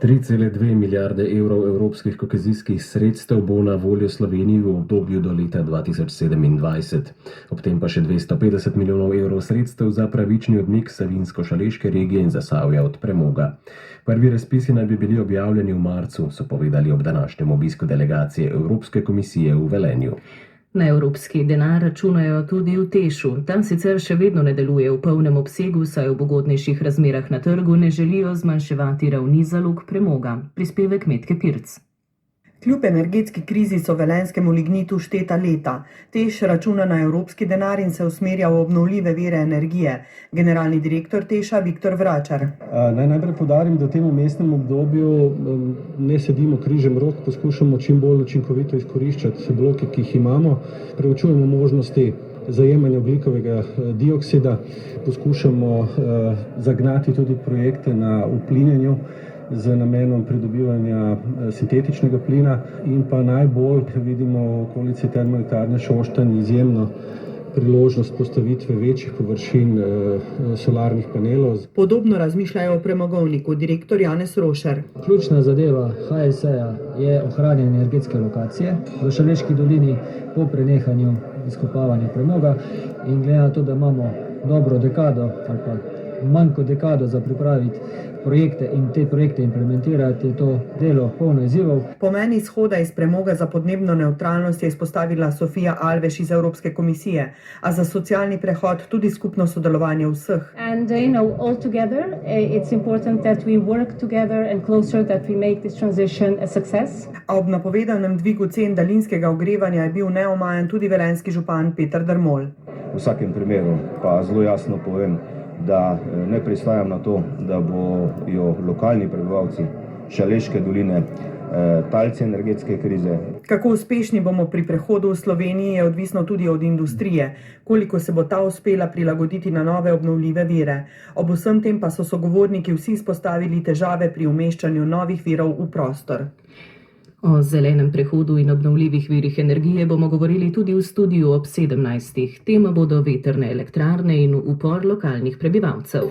3,2 milijarde evrov evropskih kohezijskih sredstev bo na voljo Sloveniji v obdobju do leta 2027. Ob tem pa še 250 milijonov evrov sredstev za pravični odmik Savinjsko-Šaleške regije in Zasavja od premoga. Prvi razpisi naj bi bili objavljeni v marcu, so povedali ob današnjem obisku delegacije Evropske komisije v Velenju. Na evropski denar računajo tudi v Tešu. Ta sicer še vedno ne deluje v polnem obsegu, saj v ugodnejših razmerah na trgu ne želijo zmanjševati ravni zalog premoga. Prispevek Metke Pirc. Kljub energetski krizi so velenjskemu lignitu šteta leta. Teš računa na evropski denar in se usmerja v obnovljive vire energije. Generalni direktor Teša Viktor Vračar. Naj najprej poudarim, da v tem vmesnem obdobju ne sedimo križem rok, poskušamo čim bolj učinkovito izkoriščati bloke, ki jih imamo, preučujemo možnosti zajemanja ogljikovega dioksida, poskušamo zagnati tudi projekte na uplinjanju z namenom pridobivanja sintetičnega plina in pa najbolj vidimo v okolici termoelektrarne Šoštanj izjemno priložnost postavitve večjih površin solarnih panelov. Podobno razmišljajo o premogovniku direktor Janez Rošer. Ključna zadeva HSE-ja je ohranjanje energetske lokacije v Šaleški dolini po prenehanju izkopavanja premoga in glede na to, da imamo dobro dekado ali pa manj kot dekado za pripraviti projekte in te projekte implementirati, je to delo polno izzivov. Pomen izhoda iz premoga za podnebno nevtralnost je izpostavila Sofija Alves iz Evropske komisije, a za socialni prehod tudi skupno sodelovanje vseh. And all together it's important that we work together and closer that we make this transition a success. A ob napovedanem dvigu cen daljinskega ogrevanja je bil neomajen tudi velenjski župan Peter Dermol. V vsakem primeru pa zelo jasno povem, da ne pristajam na to, da bojo lokalni prebivalci Šaleške doline talci energetske krize. Kako uspešni bomo pri prehodu v Sloveniji je odvisno tudi od industrije, koliko se bo ta uspela prilagoditi na nove obnovljive vire. Ob vsem tem pa so sogovorniki vsi izpostavili težave pri umeščanju novih virov v prostor. O zelenem prehodu in obnovljivih virih energije bomo govorili tudi v studiu ob 17. Tema bodo vetrne elektrarne in upor lokalnih prebivalcev.